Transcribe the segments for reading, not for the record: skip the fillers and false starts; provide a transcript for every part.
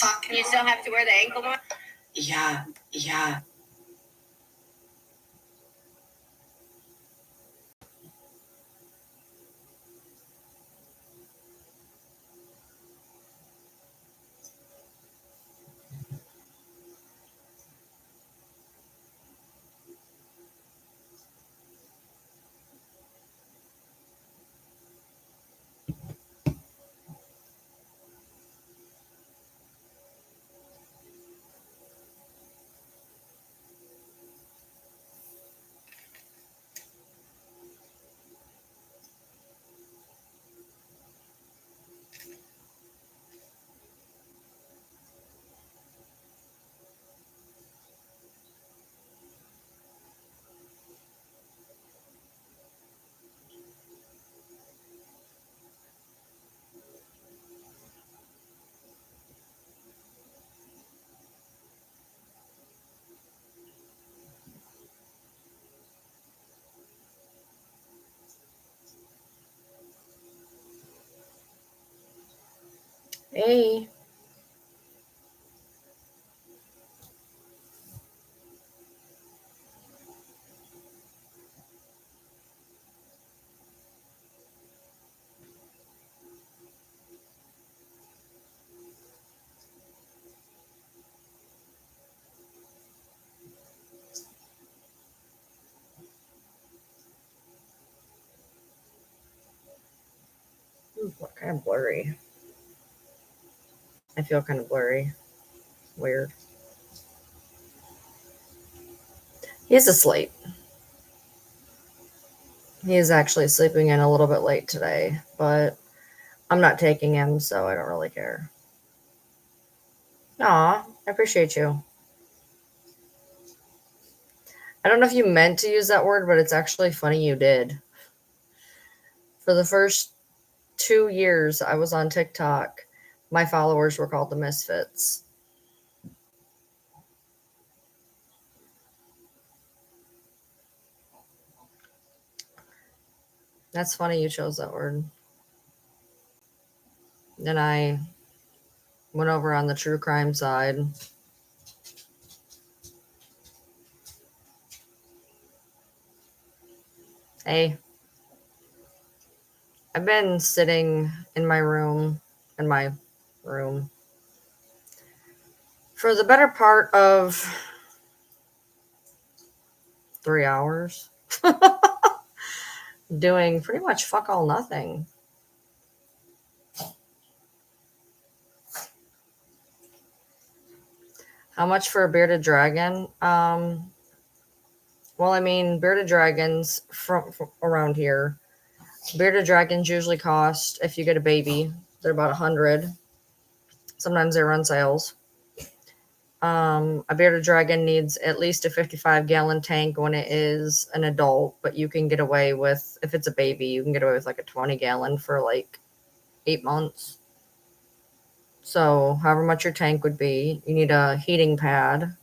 fuck? You still have to wear the ankle monitor? Yeah. Hey. Ooh, kind of blurry. I feel kind of blurry. Weird. He's asleep. He is actually sleeping in a little bit late today, but I'm not taking him, so I don't really care. Aw, I appreciate you. I don't know if you meant to use that word, but it's actually funny you did. For the first 2 years I was on TikTok, my followers were called the Misfits. That's funny you chose that word. Then I went over on the true crime side. Hey, I've been sitting in my room, for the better part of 3 hours, doing pretty much fuck all nothing. How much for a bearded dragon? Well, I mean, bearded dragons from around here, bearded dragons usually cost, if you get a baby, they're about 100. Sometimes they run sales. A bearded dragon needs at least a 55-gallon tank when it is an adult, but you can get away with, if it's a baby, you can get away with like a 20-gallon for like 8 months. So however much your tank would be, you need a heating pad.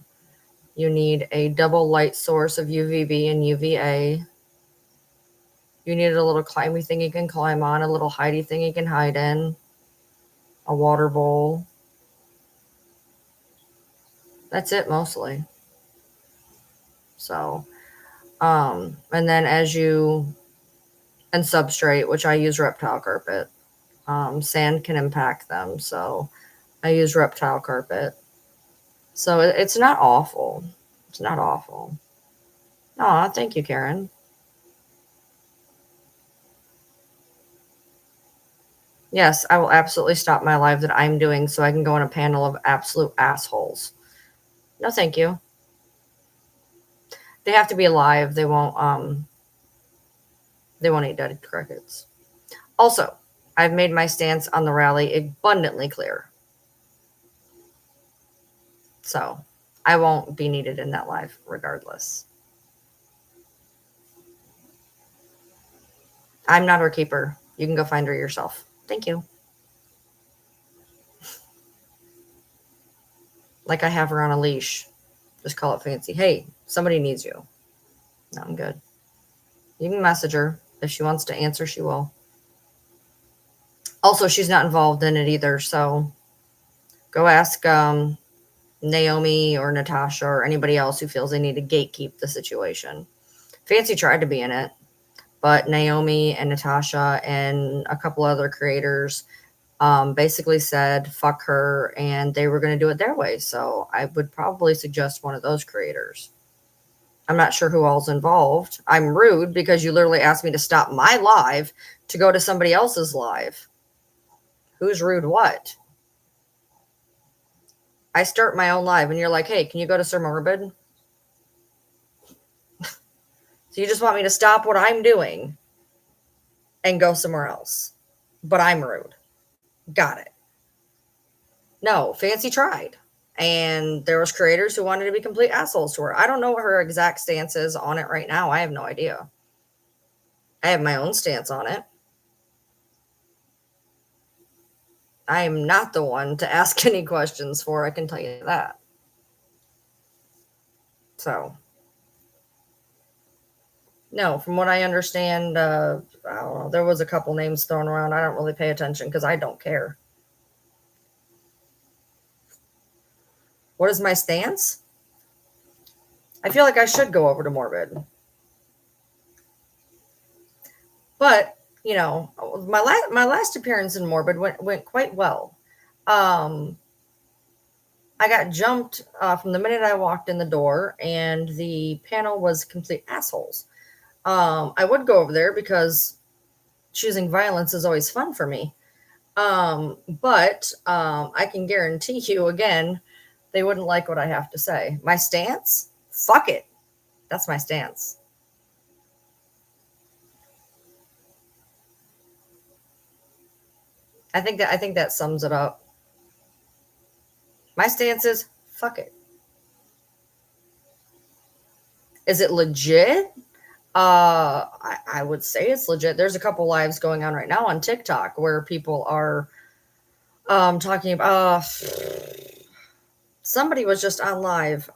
You need a double light source of UVB and UVA. You need a little climby thing you can climb on, a little hidey thing you can hide in, a water bowl. That's it mostly. So, and then and substrate, which I use reptile carpet. Sand can impact them, so I use reptile carpet. So it's not awful. It's not awful. Aw, thank you, Karen. Yes, I will absolutely stop my live that I'm doing so I can go on a panel of absolute assholes. No, thank you. They have to be alive. They won't eat dead crickets. Also, I've made my stance on the rally abundantly clear. So I won't be needed in that live regardless. I'm not her keeper. You can go find her yourself. Thank you. Like I have her on a leash. Just call it fancy. Hey, somebody needs you. No, I'm good. You can message her. If she wants to answer, she will. Also, she's not involved in it either, so Go ask Naomi or Natasha or anybody else who feels they need to gatekeep the situation. Fancy tried to be in it, but Naomi and Natasha and a couple other creators basically said fuck her and they were going to do it their way. So I would probably suggest one of those creators. I'm not sure who all's involved. I'm rude because you literally asked me to stop my live to go to somebody else's live. Who's rude what? I start my own live and you're like, hey, can you go to Sir Morbid? So you just want me to stop what I'm doing and go somewhere else. But I'm rude. Got it. No, Fancy tried. And there was creators who wanted to be complete assholes to her. I don't know what her exact stance is on it right now. I have no idea. I have my own stance on it. I am not the one to ask any questions for, I can tell you that. So, no, from what I understand, I don't know, there was a couple names thrown around. I don't really pay attention because I don't care. What is my stance? I feel like I should go over to Morbid. But, you know, my last appearance in Morbid went quite well. I got jumped from the minute I walked in the door, and the panel was complete assholes. I would go over there because choosing violence is always fun for me. But I can guarantee you, again, they wouldn't like what I have to say. My stance? Fuck it. That's my stance. I think that sums it up. My stance is fuck it. Is it legit? I would say it's legit. There's a couple lives going on right now on TikTok where people are talking about somebody was just on live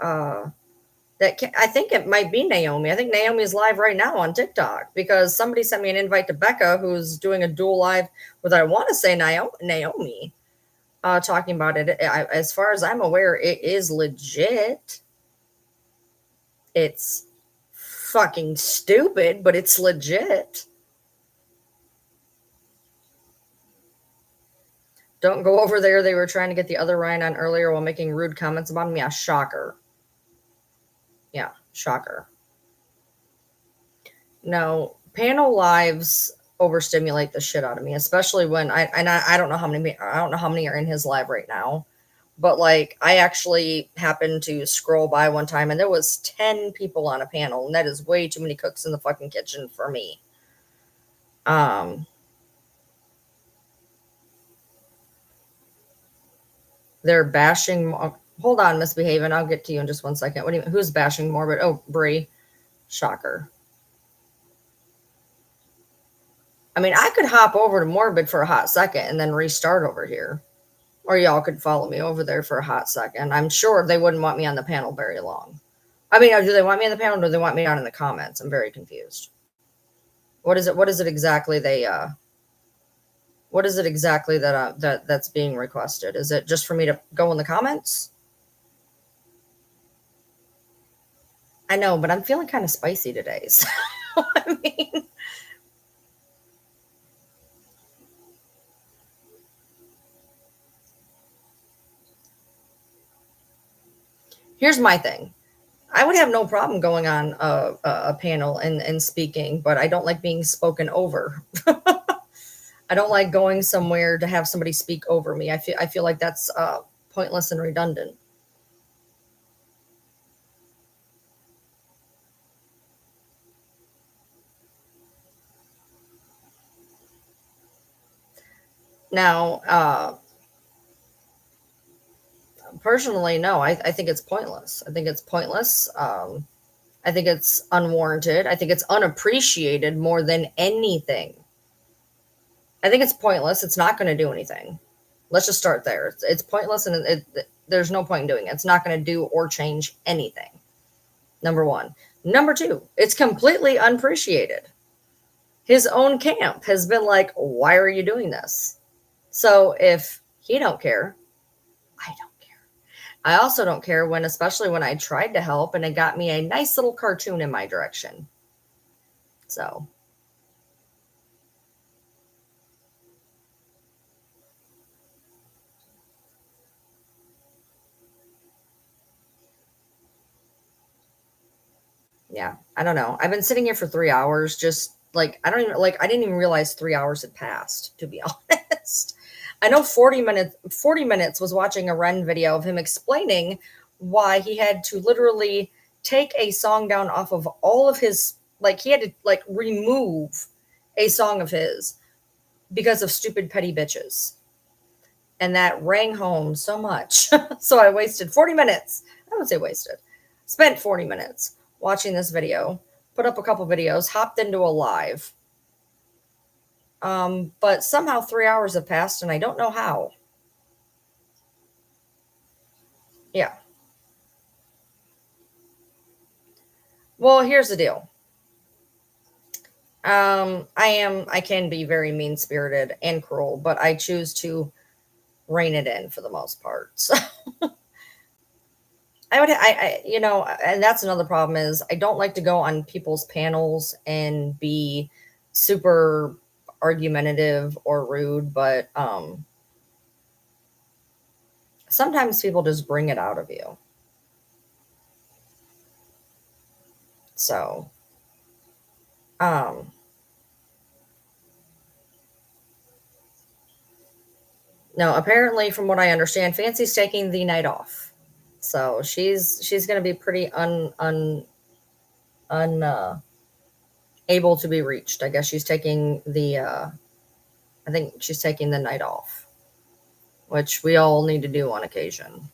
I think it might be Naomi. I think Naomi's live right now on TikTok because somebody sent me an invite to Becca, who's doing a dual live with, I want to say, Naomi, talking about it. As far as I'm aware, it is legit. It's fucking stupid, but it's legit. Don't go over there. They were trying to get the other Ryan on earlier while making rude comments about him. Yeah, shocker. Yeah, shocker. No, panel lives overstimulate the shit out of me, especially when I don't know how many are in his live right now, but like I actually happened to scroll by one time and there was 10 people on a panel, and that is way too many cooks in the fucking kitchen for me. They're bashing. Hold on, misbehaving. I'll get to you in just 1 second. What do you? Who's bashing Morbid? Oh, Brie. Shocker. I mean, I could hop over to Morbid for a hot second and then restart over here. Or y'all could follow me over there for a hot second. I'm sure they wouldn't want me on the panel very long. I mean, do they want me on the panel or do they want me down in the comments? I'm very confused. What is it? What is it exactly what is it exactly that's being requested? Is it just for me to go in the comments? I know, but I'm feeling kind of spicy today. So, I mean, here's my thing. I would have no problem going on a panel and speaking, but I don't like being spoken over. I don't like going somewhere to have somebody speak over me. I feel like that's pointless and redundant. Now, personally, no, I think it's pointless. I think it's pointless. I think it's unwarranted. I think it's unappreciated more than anything. I think it's pointless. It's not going to do anything. Let's just start there. It's pointless, and there's no point in doing it. It's not going to do or change anything. Number one. Number two, it's completely unappreciated. His own camp has been like, why are you doing this? So if he don't care, I don't care. I also don't care when, especially when I tried to help and it got me a nice little cartoon in my direction. So, yeah, I don't know. I've been sitting here for 3 hours, just like, I didn't even realize 3 hours had passed, to be honest. I know 40 minutes was watching a Ren video of him explaining why he had to literally take a song down off of all of his, like, he had to, like, remove a song of his because of stupid petty bitches. And that rang home so much. So I wasted 40 minutes. I would say wasted. Spent 40 minutes watching this video, put up a couple videos, hopped into a live. But somehow 3 hours have passed and I don't know how. Yeah. Well, here's the deal. I can be very mean spirited and cruel, but I choose to rein it in for the most part. So you know, and that's another problem is I don't like to go on people's panels and be super argumentative or rude, but sometimes people just bring it out of you. So, um, no, apparently, from what I understand, Fancy's taking the night off, so she's going to be pretty un able to be reached. I guess she's taking the I think she's taking the night off, which we all need to do on occasion.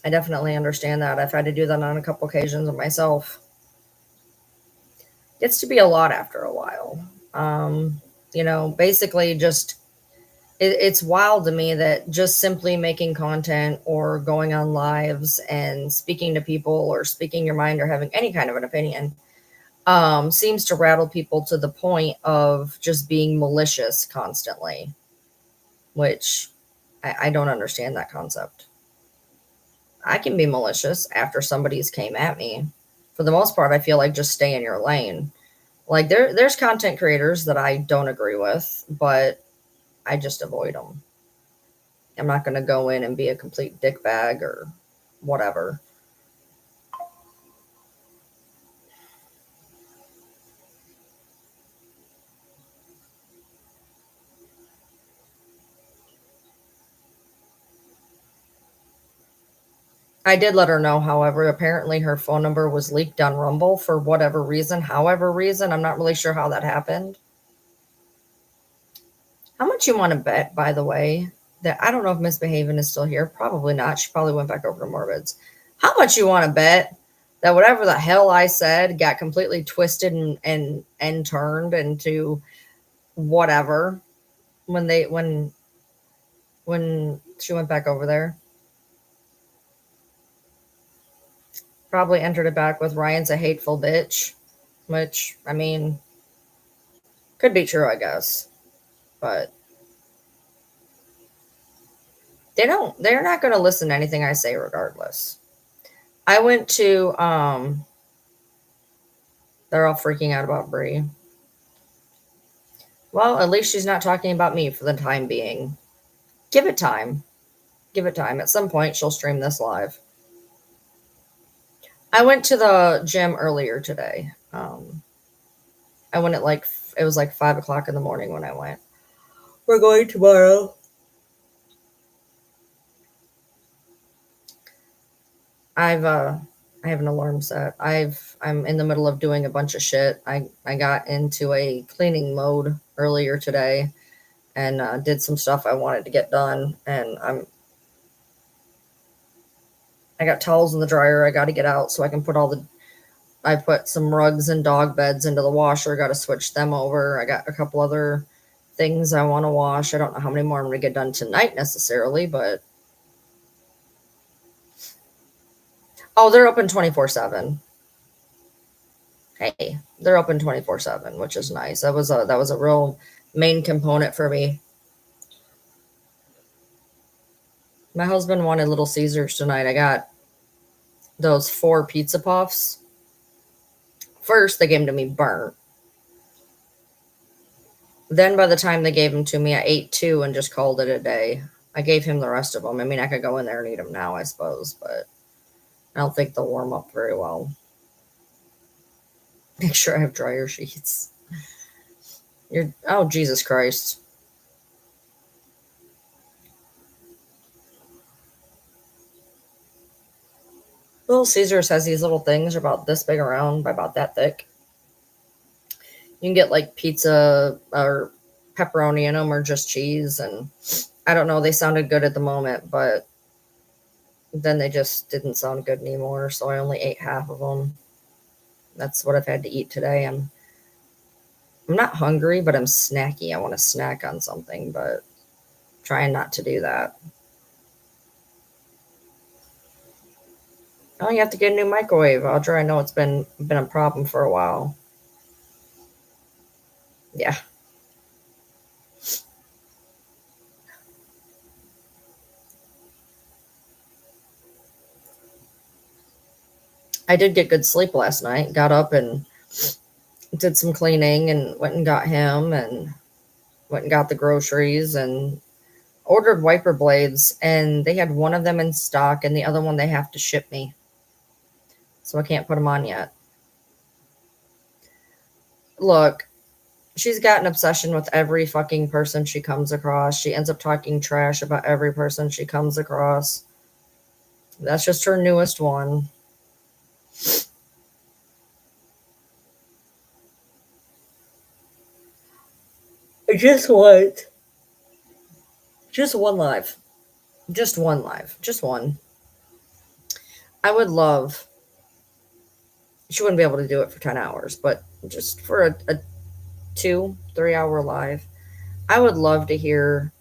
I definitely understand that. I've had to do that on a couple occasions of myself. Gets to be a lot after a while. You know, basically just it's wild to me that just simply making content or going on lives and speaking to people or speaking your mind or having any kind of an opinion seems to rattle people to the point of just being malicious constantly, which I don't understand that concept. I can be malicious after somebody's came at me. For the most part, I feel like just stay in your lane. Like there's content creators that I don't agree with, but I just avoid them. I'm not going to go in and be a complete dickbag or whatever. I did let her know, however, apparently her phone number was leaked on Rumble for whatever reason. However reason, I'm not really sure how that happened. How much you want to bet, by the way, that I don't know if Miss Behaven is still here. Probably not. She probably went back over to Morbid's. How much you want to bet that whatever the hell I said got completely twisted and turned into whatever when when she went back over there? Probably entered it back with Ryan's a hateful bitch, which I mean could be true, I guess, but they're not going to listen to anything I say regardless. I went to they're all freaking out about Brie. Well, at least she's not talking about me for the time being. Give it time. Give it time. At some point she'll stream this live. I went to the gym earlier today. I went at it was like 5 o'clock in the morning when I went. We're going tomorrow. I have an alarm set. I'm in the middle of doing a bunch of shit. I got into a cleaning mode earlier today and did some stuff I wanted to get done, and I got towels in the dryer I got to get out so I can put I put some rugs and dog beds into the washer. Got to switch them over. I got a couple other things I want to wash. I don't know how many more I'm going to get done tonight necessarily, but oh, they're open 24/7. Hey, they're open 24/7, which is nice. That was a real main component for me. My husband wanted Little Caesars tonight. I got those 4 pizza puffs. First, they gave them to me burnt. Then by the time they gave them to me, I ate 2 and just called it a day. I gave him the rest of them. I mean, I could go in there and eat them now, I suppose, but I don't think they'll warm up very well. Make sure I have dryer sheets. Oh, Jesus Christ. Little Caesars has these little things about this big around by about that thick. You can get like pizza or pepperoni in them or just cheese. And I don't know, they sounded good at the moment, but then they just didn't sound good anymore. So I only ate half of them. That's what I've had to eat today. I'm not hungry, but I'm snacky. I want to snack on something, but trying not to do that. Oh, you have to get a new microwave, Audra. I know it's been a problem for a while. Yeah. I did get good sleep last night. Got up and did some cleaning and went and got him and went and got the groceries and ordered wiper blades, and they had one of them in stock and the other one they have to ship me. So I can't put them on yet. Look, she's got an obsession with every fucking person she comes across. She ends up talking trash about every person she comes across. That's just her newest one. Just what? Just one live. Just one live. Just one. I would love. She wouldn't be able to do it for 10 hours, but just for a 2-3 hour live, I would love to hear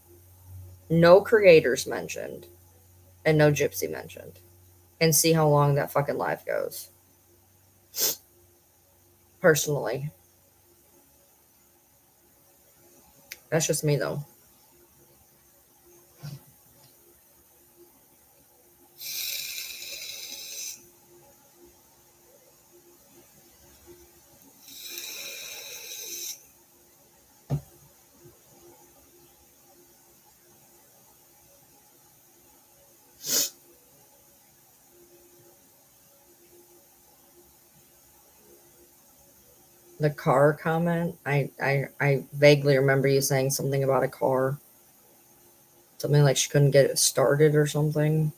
no creators mentioned and no gypsy mentioned and see how long that fucking live goes. Personally. That's just me though. The car comment, I vaguely remember you saying something about a car. Something like she couldn't get it started or something.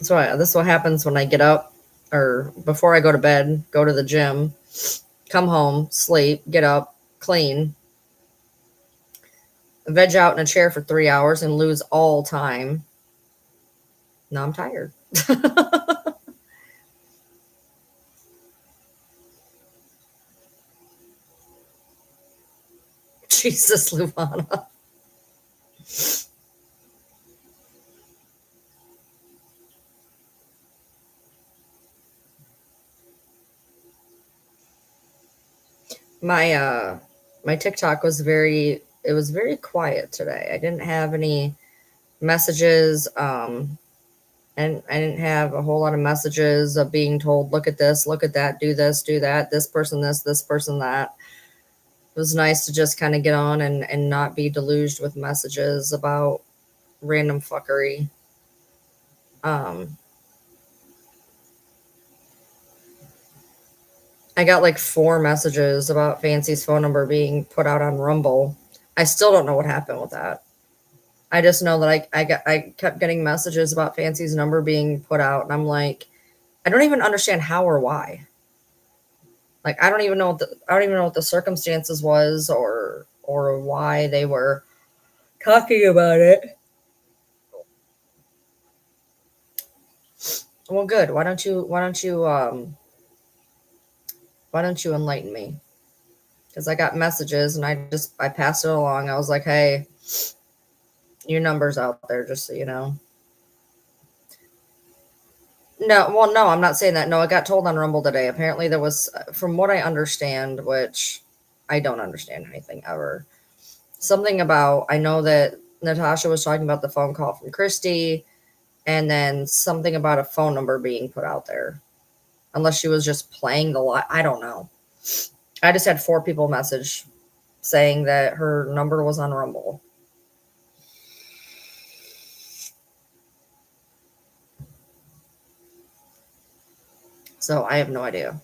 So this is what happens when I get up or before I go to bed, go to the gym, come home, sleep, get up, clean, veg out in a chair for 3 hours and lose all time. Now I'm tired. Jesus, Luvana. My TikTok was very quiet today. I didn't have any messages and I didn't have a whole lot of messages of being told look at this, look at that, do this, do that, this person this person that. It was nice to just kind of get on and not be deluged with messages about random fuckery. I got like 4 messages about Fancy's phone number being put out on Rumble. I still don't know what happened with that. I just know that I kept getting messages about Fancy's number being put out, and I'm like, I don't even understand how or why. Like I don't even know what the circumstances was or why they were talking about it. Well, good. Why don't you enlighten me? Because I got messages and I passed it along. I was like, hey, your number's out there, just so you know. No, well, no, I'm not saying that. No, I got told on Rumble today. Apparently, there was, from what I understand, which I don't understand anything ever. Something about, I know that Natasha was talking about the phone call from Christy, and then something about a phone number being put out there. Unless she was just playing the lie. I don't know. I just had 4 people message saying that her number was on Rumble. So I have no idea.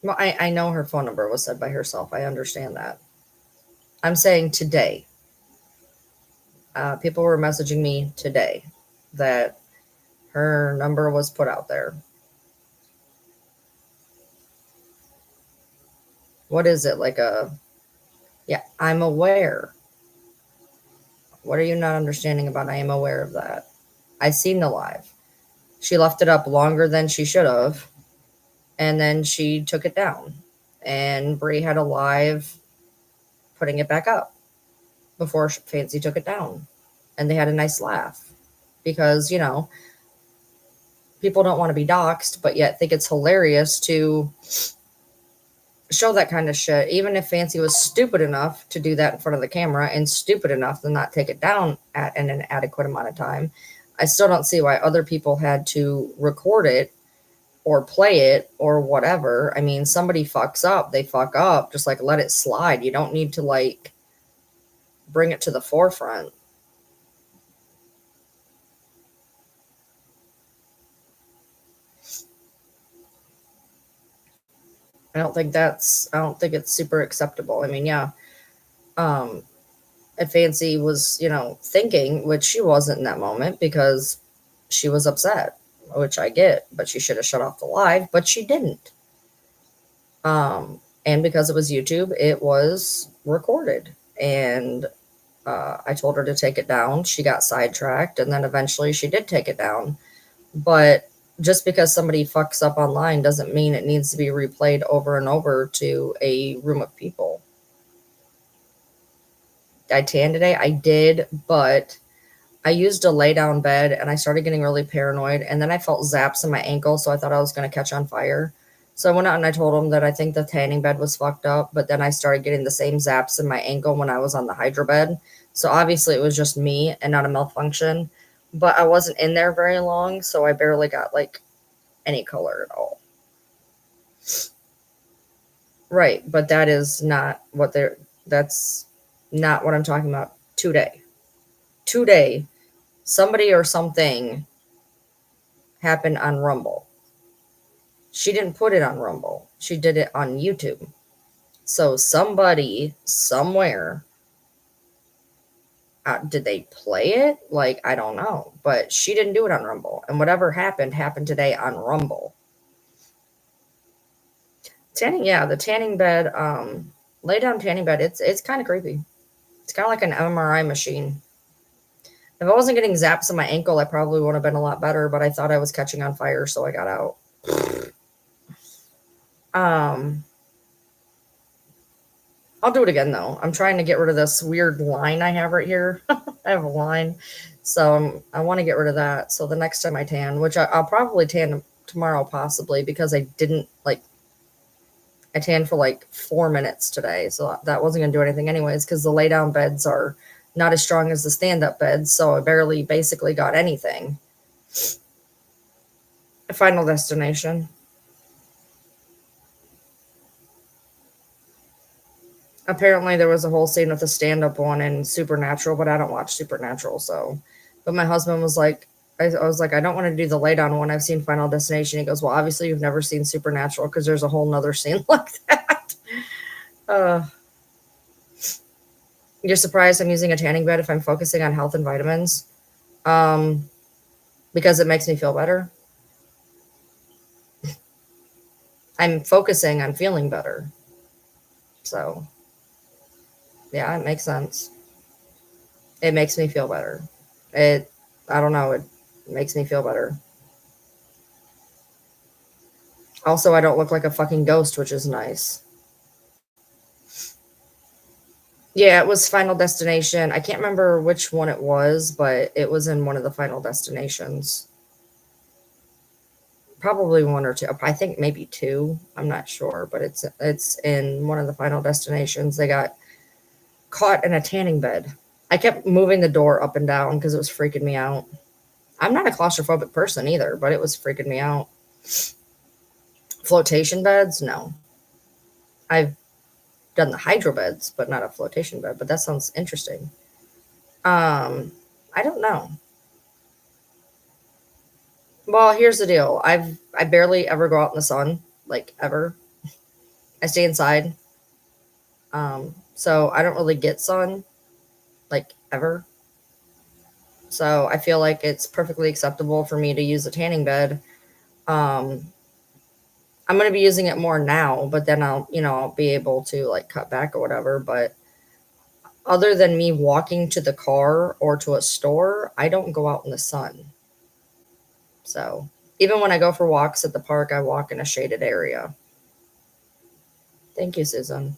Well, I know her phone number was said by herself. I understand that. I'm saying today. People were messaging me today that her number was put out there. What is it? Like a, yeah, I'm aware. What are you not understanding about I am aware of that? I seen the live. She left it up longer than she should have, and then she took it down. And Brie had a live putting it back up before Fancy took it down. And they had a nice laugh because, people don't want to be doxxed, but yet think it's hilarious to show that kind of shit. Even if Fancy was stupid enough to do that in front of the camera and stupid enough to not take it down in an adequate amount of time, I still don't see why other people had to record it or play it or whatever. I mean, somebody fucks up, they fuck up. Just like let it slide. You don't need to like bring it to the forefront. I don't think it's super acceptable. I mean, yeah. Um, if Fancy was, thinking, which she wasn't in that moment because she was upset, which I get, but she should have shut off the live, but she didn't. And because it was YouTube, it was recorded. And I told her to take it down. She got sidetracked, and then eventually she did take it down. But just because somebody fucks up online doesn't mean it needs to be replayed over and over to a room of people. I tanned today. I did, but I used a lay down bed and I started getting really paranoid. And then I felt zaps in my ankle, so I thought I was going to catch on fire. So I went out and I told him that I think the tanning bed was fucked up, but then I started getting the same zaps in my ankle when I was on the hydro bed. So obviously it was just me and not a malfunction, but I wasn't in there very long, so I barely got like any color at all. Right, but that's not what I'm talking about today. Today, somebody or something happened on Rumble. She didn't put it on Rumble. She did it on YouTube. So somebody somewhere, did they play it? Like, I don't know. But she didn't do it on Rumble. And whatever happened today on Rumble. Tanning, yeah, the tanning bed, lay down tanning bed, it's kind of creepy. It's kind of like an MRI machine. If I wasn't getting zaps in my ankle, I probably would have been a lot better, but I thought I was catching on fire, so I got out. I'll do it again though. I'm trying to get rid of this weird line I have right here. I have a line, so I want to get rid of that. So the next time I tan, which I'll probably tan tomorrow possibly because I didn't like. I tanned for like 4 minutes today, so that wasn't gonna do anything anyways because the lay down beds are not as strong as the stand up beds, so I barely basically got anything. Final Destination. Apparently there was a whole scene with a stand-up one in Supernatural, but I don't watch Supernatural, so. But my husband was like, I was like, I don't want to do the lay down one. I've seen Final Destination. He goes, well, obviously you've never seen Supernatural because there's a whole nother scene like that. You're surprised I'm using a tanning bed if I'm focusing on health and vitamins? Because it makes me feel better. I'm focusing on feeling better. So, yeah, it makes sense. It makes me feel better. I don't know, it makes me feel better. Also, I don't look like a fucking ghost, which is nice. Yeah, it was Final Destination. I can't remember which one it was, but it was in one of the Final Destinations. Probably one or two. I think maybe two. I'm not sure, but it's in one of the Final Destinations. They got caught in a tanning bed. I kept moving the door up and down because it was freaking me out. I'm not a claustrophobic person either, but it was freaking me out. Flotation beds? No. I've done the hydro beds, but not a flotation bed. But that sounds interesting. I don't know. Well, here's the deal. I barely ever go out in the sun, like ever. I stay inside. So I don't really get sun like ever. So I feel like it's perfectly acceptable for me to use a tanning bed. Um, I'm going to be using it more now, but then I'll be able to like cut back or whatever. But other than me walking to the car or to a store, I don't go out in the sun. So even when I go for walks at the park, I walk in a shaded area. Thank you, Susan.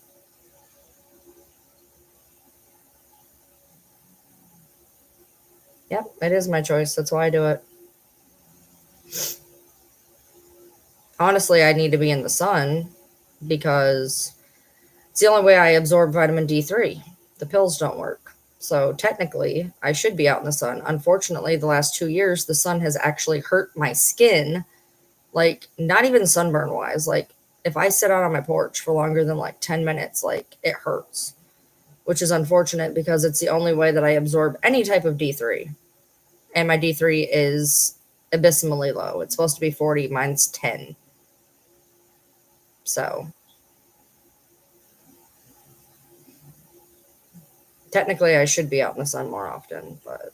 Yep, it is my choice. That's why I do it. Honestly, I need to be in the sun because it's the only way I absorb vitamin D3. The pills don't work. So technically, I should be out in the sun. Unfortunately, the last 2 years, the sun has actually hurt my skin. Like, not even sunburn wise. Like, if I sit out on my porch for longer than like 10 minutes, like, it hurts, which is unfortunate because it's the only way that I absorb any type of D3. And my D3 is abysmally low. It's supposed to be 40, mine's 10. So technically, I should be out in the sun more often, but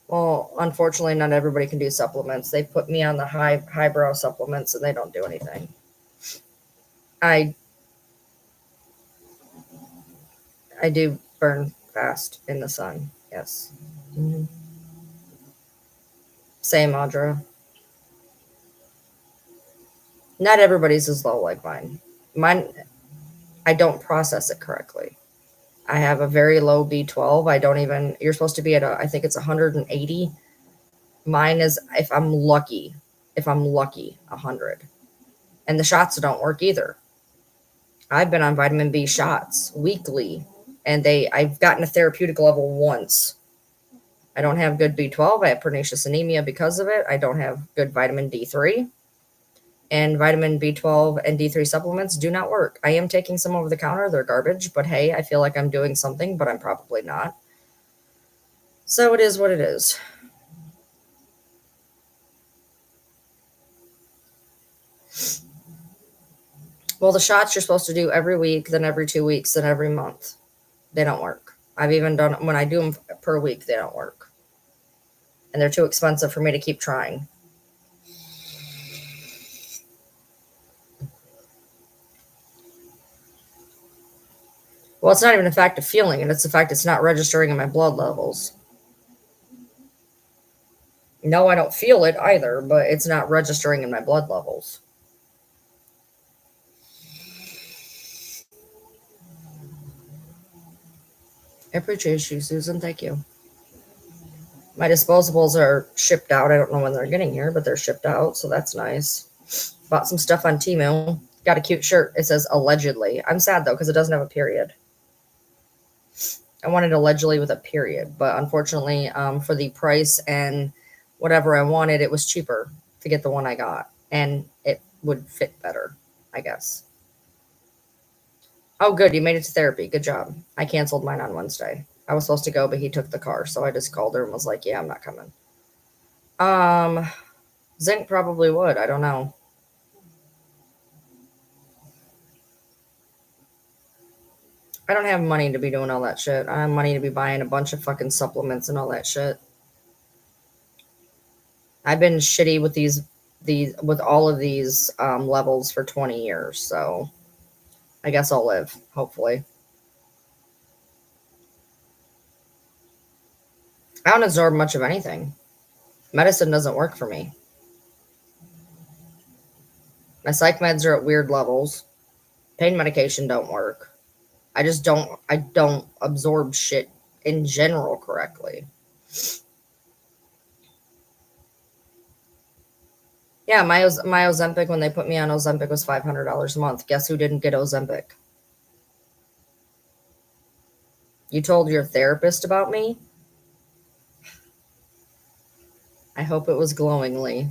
well, unfortunately, not everybody can do supplements. They put me on the highbrow supplements, and they don't do anything. I I do burn fast in the sun. Yes. Mhm. Same, Audra. Not everybody's as low like mine. Mine, I don't process it correctly. I have a very low B12. I don't even. You're supposed to be at I think it's 180. Mine is, if I'm lucky, 100. And the shots don't work either. I've been on vitamin B shots weekly, and I've gotten a therapeutic level once. I don't have good B12. I have pernicious anemia because of it. I don't have good vitamin D3. And vitamin B12 and D3 supplements do not work. I am taking some over the counter. They're garbage, but hey, I feel like I'm doing something, but I'm probably not. So it is what it is. Well, the shots you're supposed to do every week, then every 2 weeks, then every month. They don't work. I've even done, when I do them per week, they don't work. And they're too expensive for me to keep trying. Well, it's not even a fact of feeling it. It's the fact it's not registering in my blood levels. No, I don't feel it either, but it's not registering in my blood levels. I appreciate you, Susan. Thank you. My disposables are shipped out. I don't know when they're getting here, but they're shipped out, so that's nice. Bought some stuff on Temu. Got a cute shirt. It says allegedly. I'm sad though because it doesn't have a period. I wanted allegedly with a period, but unfortunately, for the price and whatever I wanted, it was cheaper to get the one I got, and it would fit better, I guess. Oh, good. You made it to therapy. Good job. I canceled mine on Wednesday. I was supposed to go, but he took the car, so I just called her and was like, "Yeah, I'm not coming." Um, Zinc probably would. I don't know. I don't have money to be doing all that shit. I have money to be buying a bunch of fucking supplements and all that shit. I've been shitty with these with all of these levels for 20 years, so I guess I'll live, hopefully. I don't absorb much of anything. Medicine doesn't work for me. My psych meds are at weird levels. Pain medication don't work. I don't absorb shit in general correctly. Yeah, my Ozempic, when they put me on Ozempic, was $500 a month. Guess who didn't get Ozempic? You told your therapist about me? I hope it was glowingly.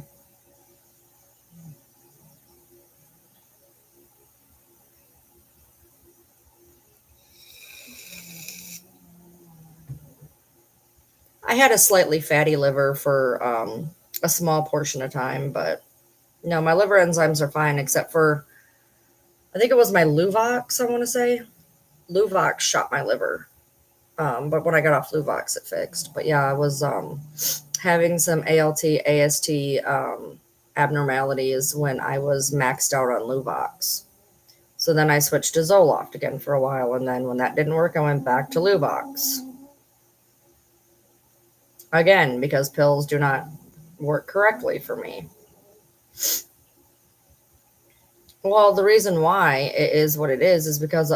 I had a slightly fatty liver for a small portion of time, but no, my liver enzymes are fine except for, I think it was my Luvox, I want to say. Luvox shot my liver. But when I got off Luvox, it fixed. But yeah, I was having some ALT, AST abnormalities when I was maxed out on Luvox. So then I switched to Zoloft again for a while, and then when that didn't work, I went back to Luvox. Again, because pills do not work correctly for me. Well, the reason why it is what it is because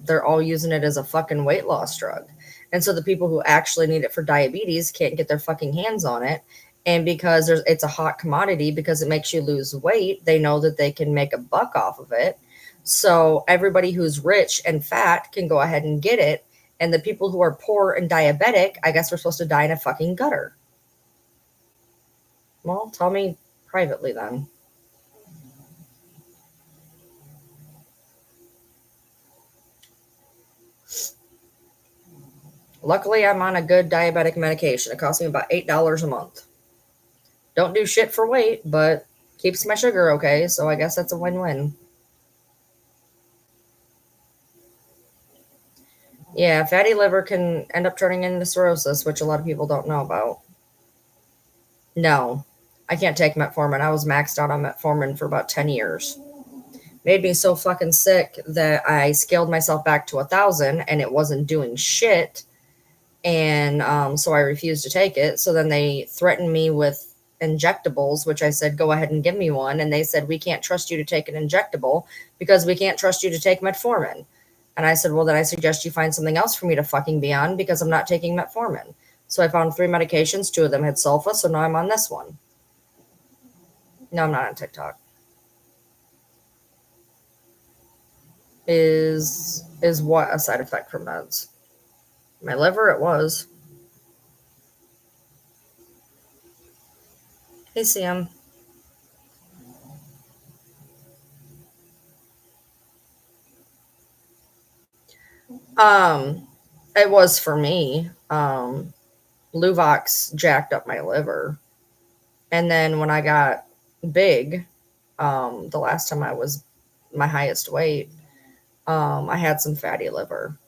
they're all using it as a fucking weight loss drug. And so the people who actually need it for diabetes can't get their fucking hands on it. And because it's a hot commodity because it makes you lose weight, they know that they can make a buck off of it. So everybody who's rich and fat can go ahead and get it. And the people who are poor and diabetic, I guess we're supposed to die in a fucking gutter. Well, tell me privately then. Luckily, I'm on a good diabetic medication. It costs me about $8 a month. Don't do shit for weight, but keeps my sugar okay, so I guess that's a win-win. Yeah, fatty liver can end up turning into cirrhosis, which a lot of people don't know about. No, I can't take metformin. I was maxed out on metformin for about 10 years. Made me so fucking sick that I scaled myself back to 1,000 and it wasn't doing shit. And so I refused to take it. So then they threatened me with injectables, which I said, go ahead and give me one. And they said, we can't trust you to take an injectable because we can't trust you to take metformin. And I said, well, then I suggest you find something else for me to fucking be on because I'm not taking metformin. So I found 3 medications. 2 of them had sulfa. So now I'm on this one. No, I'm not on TikTok. Is what a side effect from meds? My liver, it was. Hey, Sam. It was for me. Luvox jacked up my liver. And then when I got big, the last time I was my highest weight, I had some fatty liver.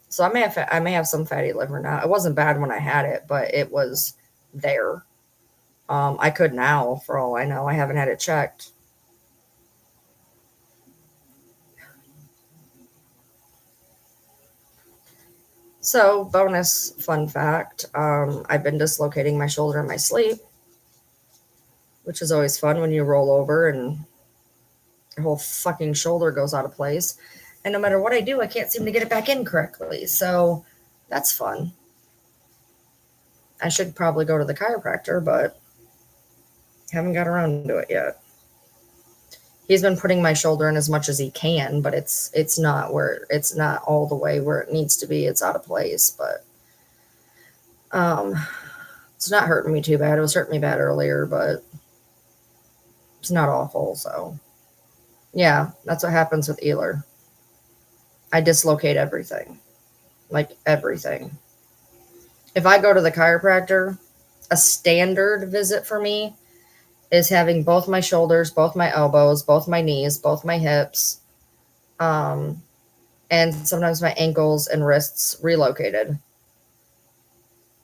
So I may have some fatty liver now. It wasn't bad when I had it, but it was there. I could now, for all I know. I haven't had it checked. So, bonus fun fact, I've been dislocating my shoulder in my sleep, which is always fun when you roll over and your whole fucking shoulder goes out of place. And no matter what I do, I can't seem to get it back in correctly. So, that's fun. I should probably go to the chiropractor, but haven't got around to it yet. He's been putting my shoulder in as much as he can, but it's not all the way where it needs to be. It's out of place, but it's not hurting me too bad. It was hurting me bad earlier, but it's not awful. So yeah, that's what happens with Ealer. I dislocate everything, like everything. If I go to the chiropractor, a standard visit for me is having both my shoulders, both my elbows, both my knees, both my hips, and sometimes my ankles and wrists relocated,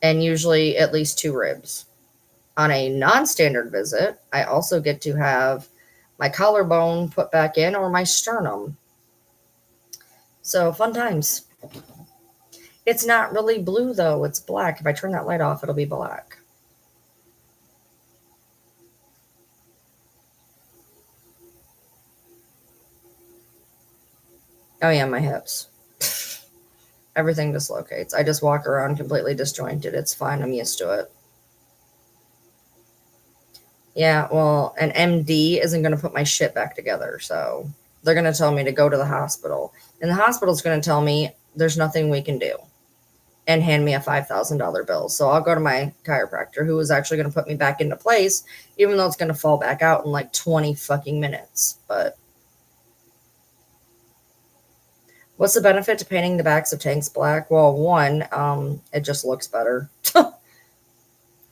and usually at least 2 ribs. On a non-standard visit, I also get to have my collarbone put back in or my sternum. So fun times. It's not really blue though, it's black. If I turn that light off, it'll be black. Oh yeah, my hips. Everything dislocates. I just walk around completely disjointed. It's fine. I'm used to it. Yeah, well, an MD isn't going to put my shit back together. So they're going to tell me to go to the hospital. And the hospital's going to tell me there's nothing we can do and hand me a $5,000 bill. So I'll go to my chiropractor who is actually going to put me back into place, even though it's going to fall back out in like 20 fucking minutes. But what's the benefit to painting the backs of tanks black? Well, one, it just looks better.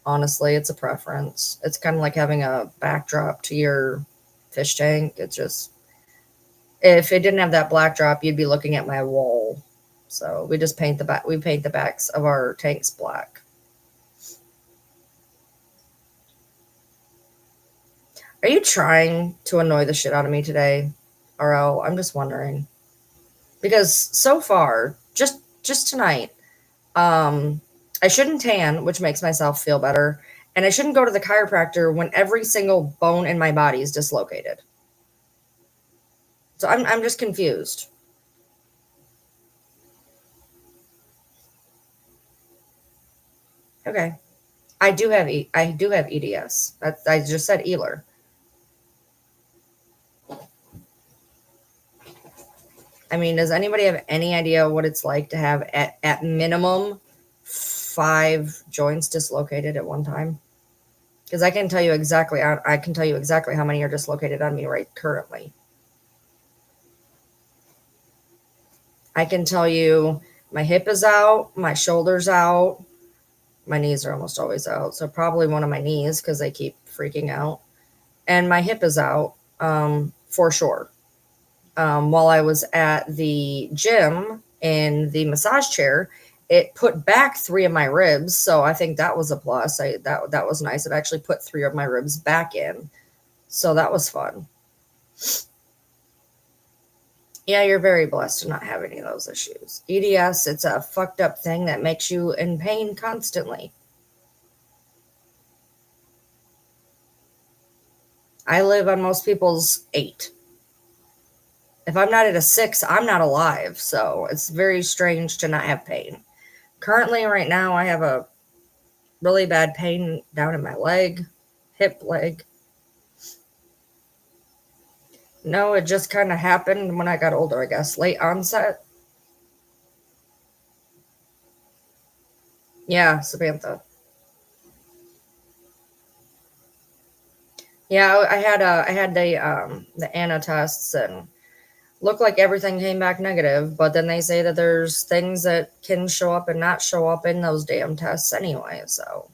Honestly, it's a preference. It's kind of like having a backdrop to your fish tank. It just, if it didn't have that black drop, you'd be looking at my wall. So we just paint the back. We paint the backs of our tanks black. Are you trying to annoy the shit out of me today, RL? I'm just wondering because so far, just tonight, I shouldn't tan, which makes myself feel better, and I shouldn't go to the chiropractor when every single bone in my body is dislocated. So I'm just confused. Okay. I do have EDS. I just said Ealer. I mean, does anybody have any idea what it's like to have at minimum 5 joints dislocated at one time? Because I can tell you exactly. I can tell you exactly how many are dislocated on me right currently. I can tell you my hip is out, my shoulder's out, my knees are almost always out. So probably one of my knees because they keep freaking out, and my hip is out for sure. While I was at the gym in the massage chair, it put back 3 of my ribs, so I think that was a plus. That was nice. It actually put 3 of my ribs back in, so that was fun. Yeah, you're very blessed to not have any of those issues. EDS, it's a fucked up thing that makes you in pain constantly. I live on most people's 8. If I'm not at a 6, I'm not alive. So it's very strange to not have pain. Currently, right now, I have a really bad pain down in my leg, hip leg. No, it just kind of happened when I got older, I guess. Late onset. Yeah, Samantha. Yeah, I had the Anna tests and looked like everything came back negative, but then they say that there's things that can show up and not show up in those damn tests anyway, so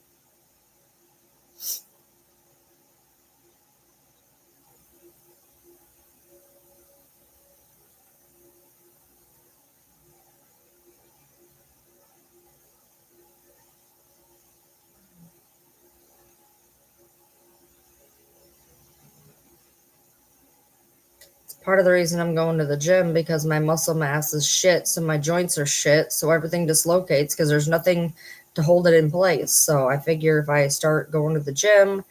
it's part of the reason I'm going to the gym because my muscle mass is shit, so my joints are shit, so everything dislocates because there's nothing to hold it in place. So I figure if I start going to the gym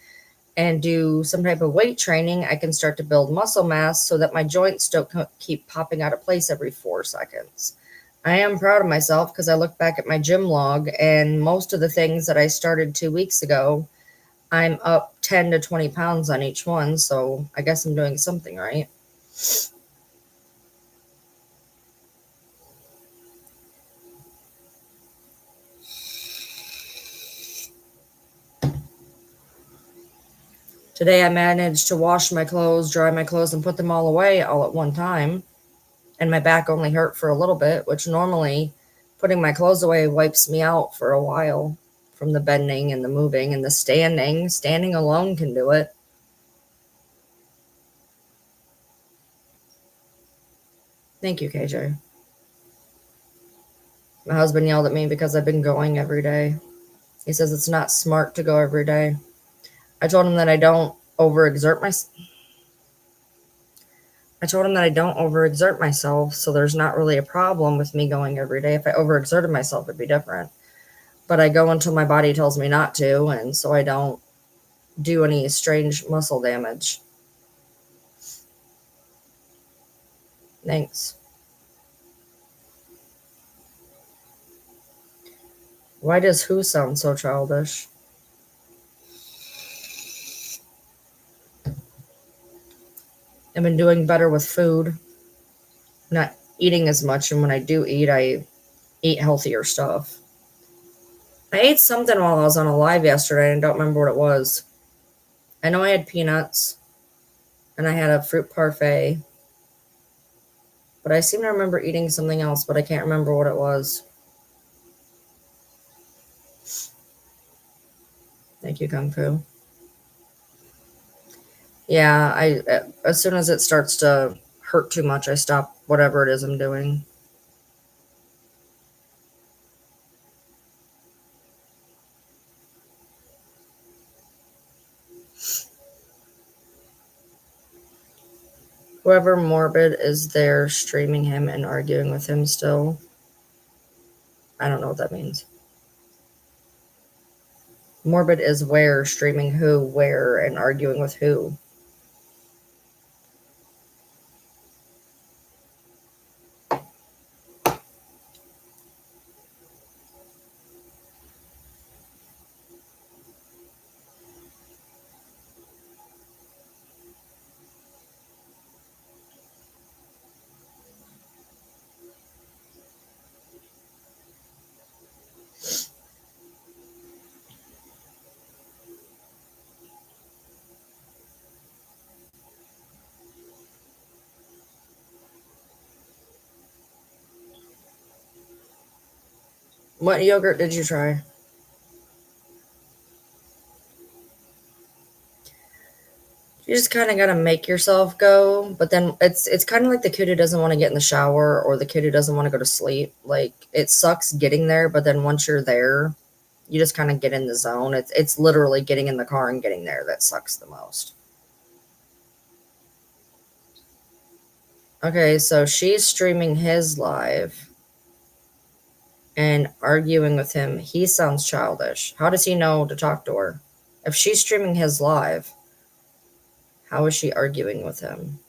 and do some type of weight training, I can start to build muscle mass so that my joints don't keep popping out of place every 4 seconds. I am proud of myself because I look back at my gym log and most of the things that I started 2 weeks ago, I'm up 10 to 20 pounds on each one. So I guess I'm doing something right. Today I managed to wash my clothes, dry my clothes, and put them all away all at one time. And my back only hurt for a little bit, which normally putting my clothes away wipes me out for a while from the bending and the moving and the standing. Standing alone can do it. Thank you, KJ. My husband yelled at me because I've been going every day. He says it's not smart to go every day. I told him that I don't overexert myself. I told him that I don't overexert myself, so there's not really a problem with me going every day. If I overexerted myself, it'd be different. But I go until my body tells me not to, and so I don't do any strange muscle damage. Thanks. Why does who sound so childish? I've been doing better with food, not eating as much, and when I do eat, I eat healthier stuff. I ate something while I was on a live yesterday and don't remember what it was. I know I had peanuts and I had a fruit parfait, but I seem to remember eating something else, but I can't remember what it was. Thank you, Kung Fu. Yeah, as soon as it starts to hurt too much, I stop whatever it is I'm doing. Whoever Morbid is there streaming him and arguing with him still. I don't know what that means. Morbid is where streaming who, where, and arguing with who. What yogurt did you try? You just kind of got to make yourself go, but then it's kind of like the kid who doesn't want to get in the shower or the kid who doesn't want to go to sleep. Like it sucks getting there, but then once you're there, you just kind of get in the zone. It's literally getting in the car and getting there that sucks the most. Okay, so she's streaming his live and arguing with him. He sounds childish. How does he know to talk to her? If she's streaming his live, how is she arguing with him?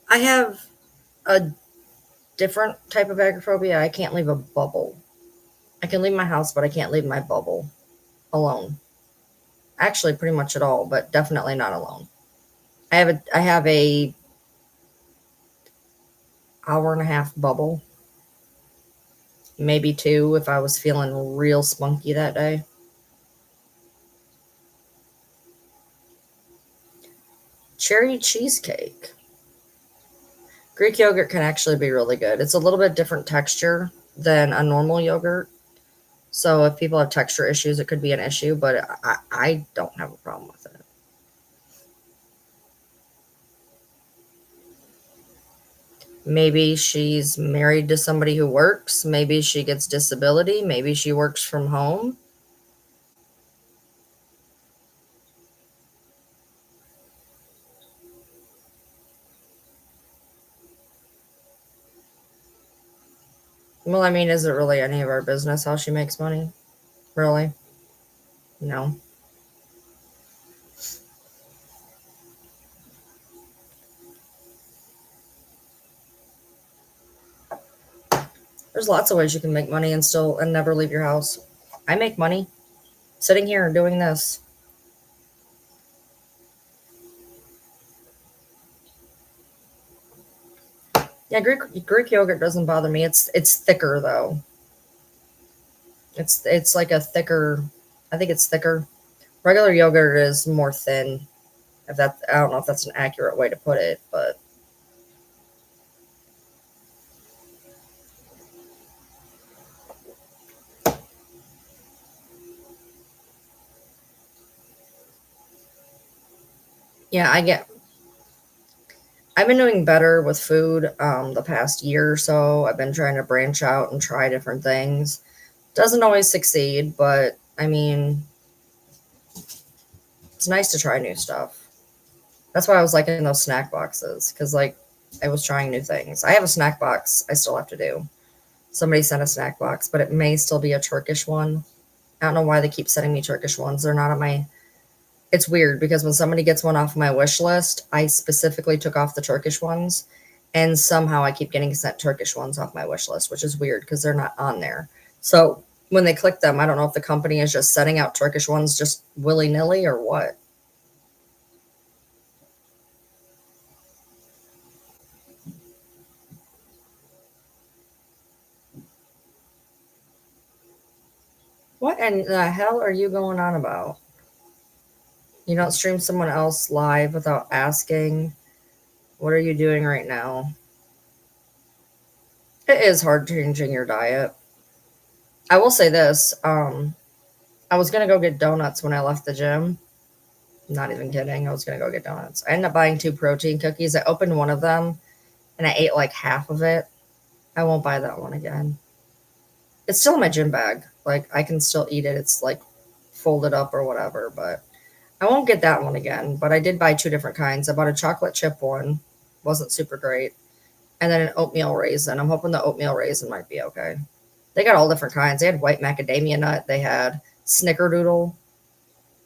I have a different type of agoraphobia. I can't leave a bubble. I can leave my house, but I can't leave my bubble alone. Actually, pretty much at all, but definitely not alone. I have a hour and a half bubble, maybe two if I was feeling real spunky that day. Cherry cheesecake. Greek yogurt can actually be really good. It's a little bit different texture than a normal yogurt. So if people have texture issues, it could be an issue, but I don't have a problem with it. Maybe she's married to somebody who works. Maybe she gets disability. Maybe she works from home. Well, I mean, is it really any of our business how she makes money? Really? No. There's lots of ways you can make money and never leave your house. I make money sitting here and doing this. Yeah, Greek yogurt doesn't bother me. It's thicker though. It's like a thicker. I think it's thicker. Regular yogurt is more thin. If that I don't know if that's an accurate way to put it, but yeah, I've been doing better with food the past year or so. I've been trying to branch out and try different things. Doesn't always succeed, but I mean, it's nice to try new stuff. That's why I was liking those snack boxes because like I was trying new things. I have a snack box I still have to do. Somebody sent a snack box, but it may still be a Turkish one. I don't know why they keep sending me Turkish ones. They're not on my It's weird because when somebody gets one off my wish list, I specifically took off the Turkish ones, and somehow I keep getting sent Turkish ones off my wish list, which is weird because they're not on there. So when they click them, I don't know if the company is just setting out Turkish ones just willy-nilly or what. What in the hell are you going on about? You don't stream someone else live without asking. What are you doing right now? It is hard changing your diet. I will say this. I was gonna go get donuts when I left the gym. Not even kidding. I was gonna go get donuts. I ended up buying 2 protein cookies. I opened one of them and I ate like half of it. I won't buy that one again. It's still in my gym bag. Like I can still eat it. It's like folded up or whatever, but I won't get that one again. But I did buy 2 different kinds. I bought a chocolate chip one. Wasn't super great. And then an oatmeal raisin. I'm hoping the oatmeal raisin might be okay. They got all different kinds. They had white macadamia nut. They had snickerdoodle,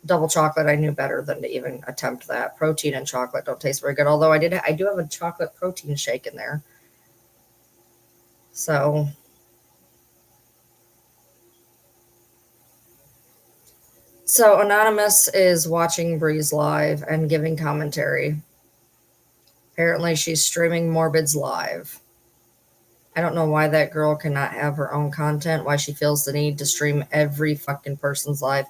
double chocolate. I knew better than to even attempt that. Protein and chocolate don't taste very good. Although I do have a chocolate protein shake in there. So Anonymous is watching Breeze live and giving commentary. Apparently she's streaming Morbid's live. I don't know why that girl cannot have her own content, why she feels the need to stream every fucking person's live.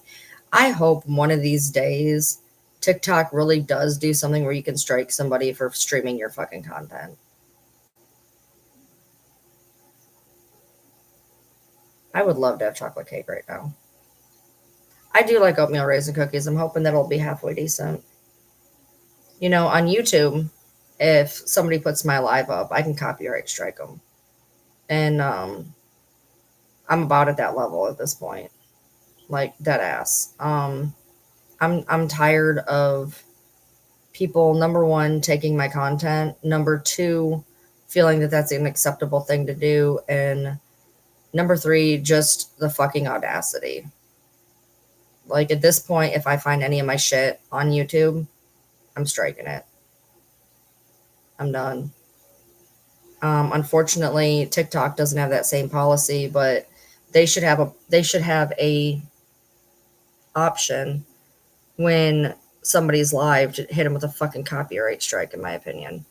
I hope one of these days TikTok really does do something where you can strike somebody for streaming your fucking content. I would love to have chocolate cake right now. I do like oatmeal raisin cookies. I'm hoping that it'll be halfway decent. You know, on YouTube, if somebody puts my live up, I can copyright strike them. And I'm about at that level at this point. Like dead ass. I'm tired of people, number one, taking my content, number two, feeling that that's an acceptable thing to do, and number three, just the fucking audacity. Like at this point, if I find any of my shit on YouTube, I'm striking it. I'm done. Unfortunately, TikTok doesn't have that same policy, but they should have a option when somebody's live to hit them with a fucking copyright strike, in my opinion.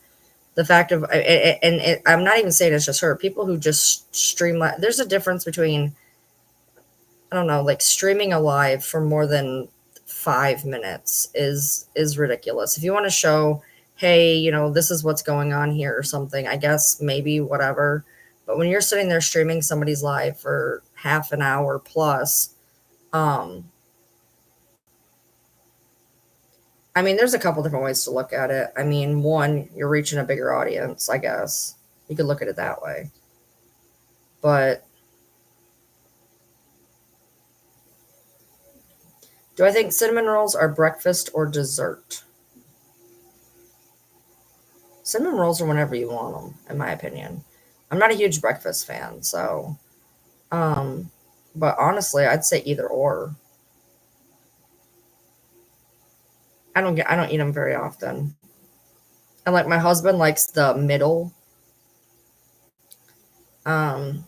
The fact of, I'm not even saying it's just her, people who just stream, there's a difference between, I don't know, like streaming a live for more than 5 minutes is ridiculous. If you want to show, hey, you know, this is what's going on here or something, I guess maybe whatever. But when you're sitting there streaming somebody's live for half an hour plus, I mean, there's a couple different ways to look at it. I mean, one, you're reaching a bigger audience, I guess. You could look at it that way. But do I think cinnamon rolls are breakfast or dessert? Cinnamon rolls are whenever you want them, in my opinion. I'm not a huge breakfast fan, so but honestly, I'd say either or. I don't eat them very often. And like my husband likes the middle. Um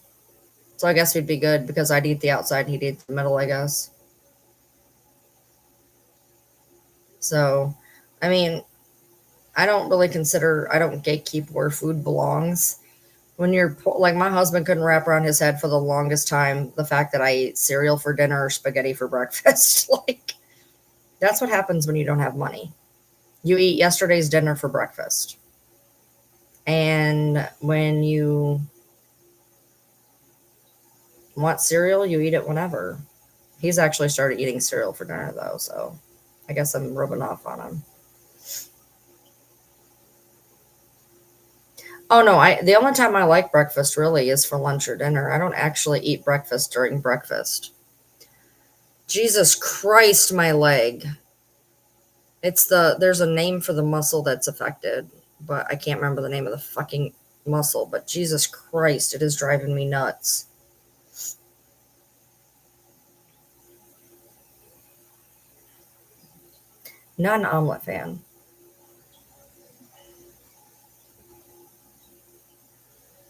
so I guess we'd be good because I'd eat the outside and he'd eat the middle, I guess. So, I mean, I don't really consider, I don't gatekeep where food belongs. When you're like, my husband couldn't wrap around his head for the longest time the fact that I eat cereal for dinner or spaghetti for breakfast. Like, that's what happens when you don't have money. You eat yesterday's dinner for breakfast. And when you want cereal, you eat it whenever. He's actually started eating cereal for dinner, though, so I guess I'm rubbing off on him. Oh no, the only time I like breakfast really is for lunch or dinner. I don't actually eat breakfast during breakfast. Jesus Christ, my leg. There's a name for the muscle that's affected, but I can't remember the name of the fucking muscle, but Jesus Christ, it is driving me nuts. Not an omelet fan.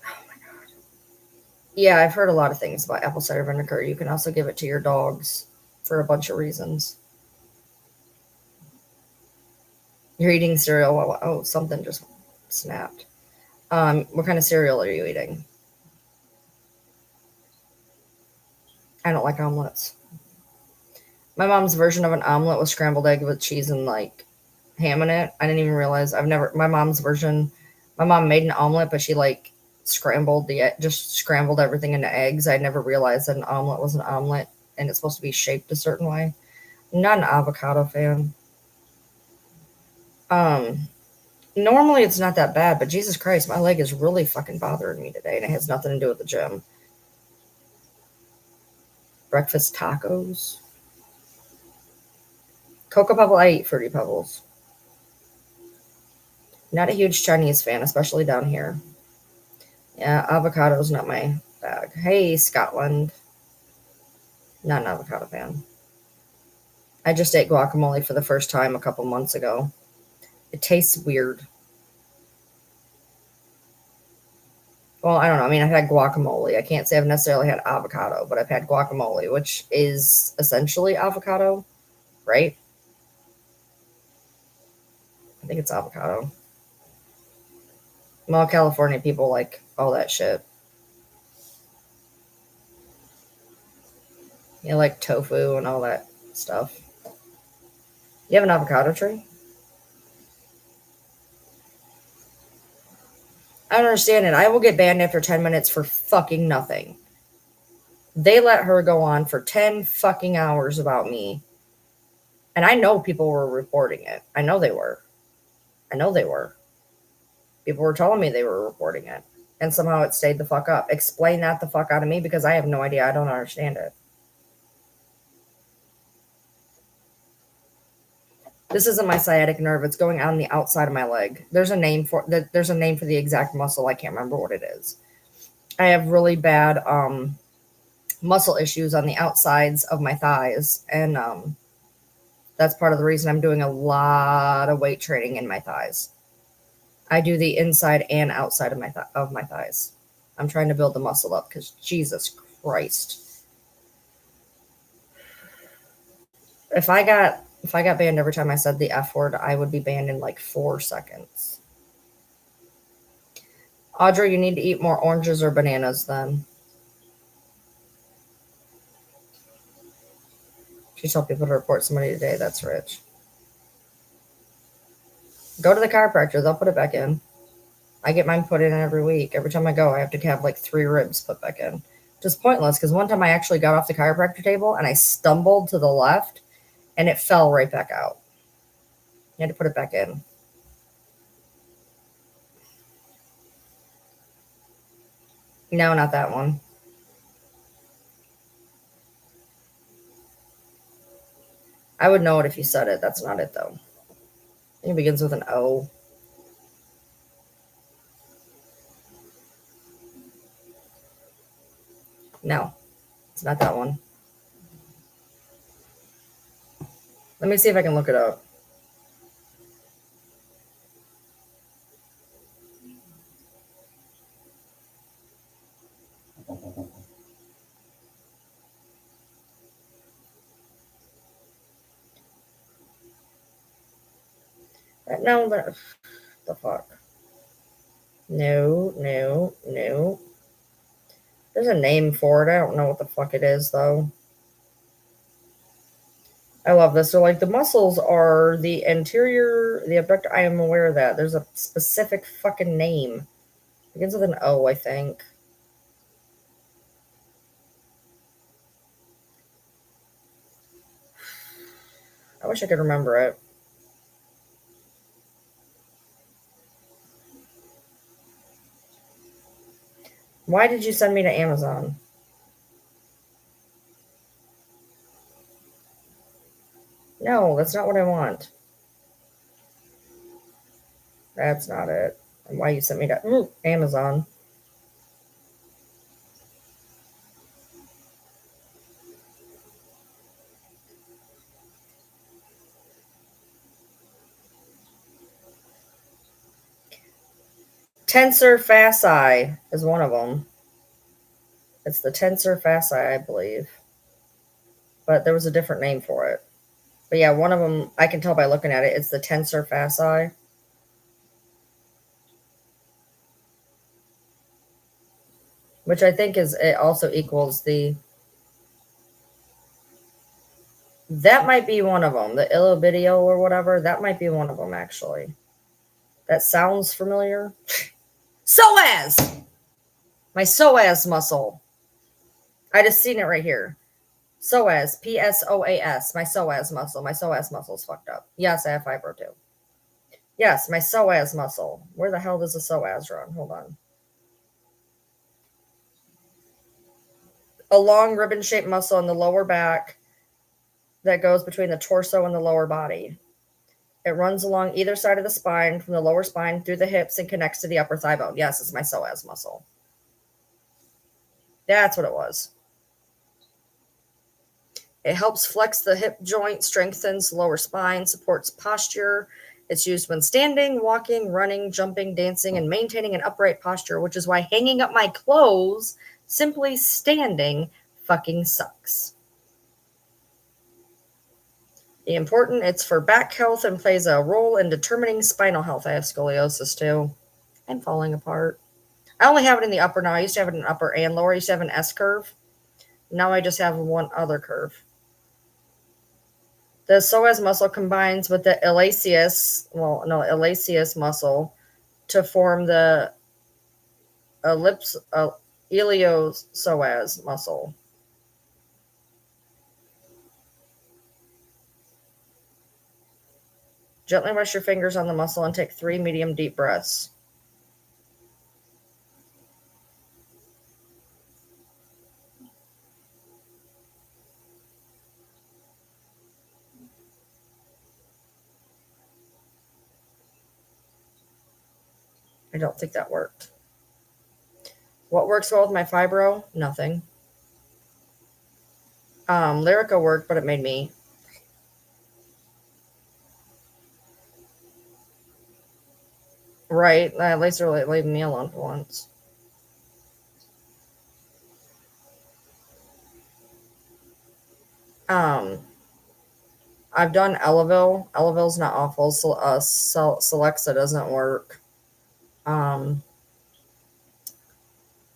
Oh my god. Yeah, I've heard a lot of things about apple cider vinegar. You can also give it to your dogs for a bunch of reasons. You're eating cereal. Oh, something just snapped. What kind of cereal are you eating? I don't like omelets. My mom's version of an omelet was scrambled egg with cheese and like ham in it. I didn't even realize. My mom's version. My mom made an omelet, but she like just scrambled everything into eggs. I never realized that an omelet was an omelet and it's supposed to be shaped a certain way. I'm not an avocado fan. Um, Normally it's not that bad, but Jesus Christ, my leg is really fucking bothering me today, and it has nothing to do with the gym. Breakfast tacos. Cocoa Pebble, I eat Fruity Pebbles. Not a huge Chinese fan, especially down here. Yeah, avocado's not my bag. Hey, Scotland. Not an avocado fan. I just ate guacamole for the first time a couple months ago. It tastes weird. Well, I don't know. I mean, I've had guacamole. I can't say I've necessarily had avocado, but I've had guacamole, which is essentially avocado, right? I think it's avocado. Well, California people like all that shit. You like tofu and all that stuff. You have an avocado tree? I don't understand it. I will get banned after 10 minutes for fucking nothing. They let her go on for 10 fucking hours about me. And I know people were reporting it. I know they were. I know they were. People were telling me they were reporting it. And somehow it stayed the fuck up. Explain that the fuck out of me because I have no idea. I don't understand it. This isn't my sciatic nerve. It's going on the outside of my leg. There's a name for the exact muscle. I can't remember what it is. I have really bad muscle issues on the outsides of my thighs, and that's part of the reason I'm doing a lot of weight training in my thighs. I do the inside and outside of my thighs. I'm trying to build the muscle up because Jesus Christ. If I got banned every time I said the F word, I would be banned in like 4 seconds. Audrey, you need to eat more oranges or bananas then. She told people to report somebody today. That's rich. Go to the chiropractor. They'll put it back in. I get mine put in every week. Every time I go, I have to have like 3 ribs put back in. Just pointless because one time I actually got off the chiropractor table and I stumbled to the left and it fell right back out. You had to put it back in. No, not that one. I would know it if you said it. That's not it though. It begins with an O. No, it's not that one. Let me see if I can look it up. No, the fuck. No, no, no. There's a name for it. I don't know what the fuck it is though. I love this. So, like, the muscles are the anterior, the abductor. I am aware of that. There's a specific fucking name. It begins with an O, I think. I wish I could remember it. Why did you send me to Amazon? No, that's not what I want. That's not it. And why you sent me to Amazon? Tensor fasci is one of them. It's the tensor fasci, I believe. But there was a different name for it. But yeah, one of them, I can tell by looking at it, it's the tensor fasci. Which I think it also equals the, that might be one of them. The iliobidio or whatever, that might be one of them, actually. That sounds familiar. Psoas! My psoas muscle. I just seen it right here. Psoas, Psoas, my psoas muscle. My psoas muscle's fucked up. Yes, I have fibro too. Yes, my psoas muscle. Where the hell does the psoas run? Hold on. A long ribbon-shaped muscle in the lower back that goes between the torso and the lower body. It runs along either side of the spine, from the lower spine through the hips, and connects to the upper thigh bone. Yes, it's my psoas muscle. That's what it was. It helps flex the hip joint, strengthens the lower spine, supports posture. It's used when standing, walking, running, jumping, dancing, and maintaining an upright posture, which is why hanging up my clothes, simply standing, fucking sucks. It's for back health and plays a role in determining spinal health. I have scoliosis too. I'm falling apart. I only have it in the upper now. I used to have it in upper and lower. I used to have an S curve. Now I just have one other curve. The psoas muscle combines with the iliacus muscle to form the iliopsoas muscle. Gently rest your fingers on the muscle and take 3 medium deep breaths. I don't think that worked. What works well with my fibro? Nothing. Lyrica worked, but it made me. Right. At least they're leaving me alone for once. I've done Elavil. Elavil's not awful. So, Celexa doesn't work.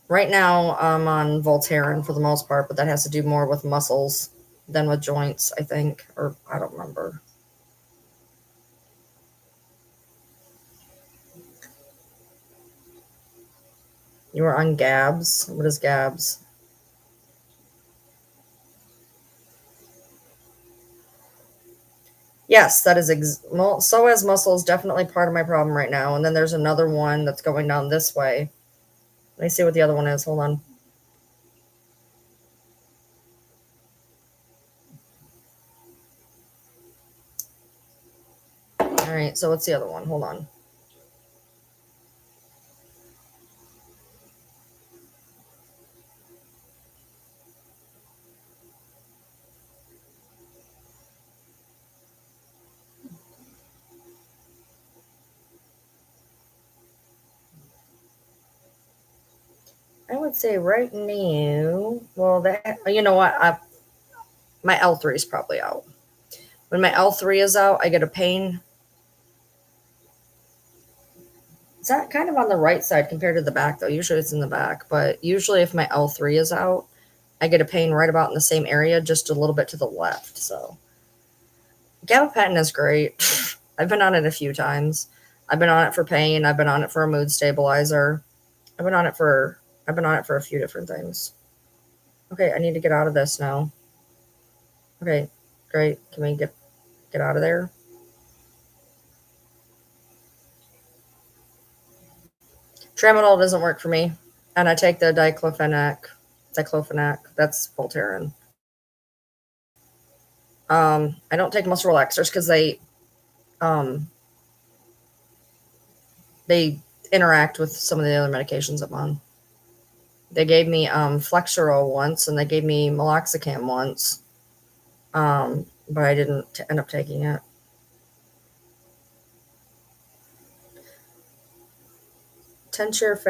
Right now, I'm on Voltaren for the most part, but that has to do more with muscles than with joints, I think. Or I don't remember. You were on Gabs. What is Gabs? Yes, that is psoas muscle is definitely part of my problem right now. And then there's another one that's going down this way. Let me see what the other one is. Hold on. All right, so what's the other one? Hold on. I would say right now, well, that, you know what? My L3 is probably out. When my L3 is out, I get a pain. It's not kind of on the right side compared to the back, though. Usually it's in the back, but usually if my L3 is out, I get a pain right about in the same area, just a little bit to the left. So gabapentin is great. I've been on it a few times. I've been on it for pain. I've been on it for a mood stabilizer. I've been on it for a few different things. Okay, I need to get out of this now. Okay, great. Can we get out of there? Tramadol doesn't work for me, and I take the diclofenac. That's Voltaren. I don't take muscle relaxers because they interact with some of the other medications I'm on. They gave me Flexeril once, and they gave me meloxicam once, but I didn't end up taking it. 10 share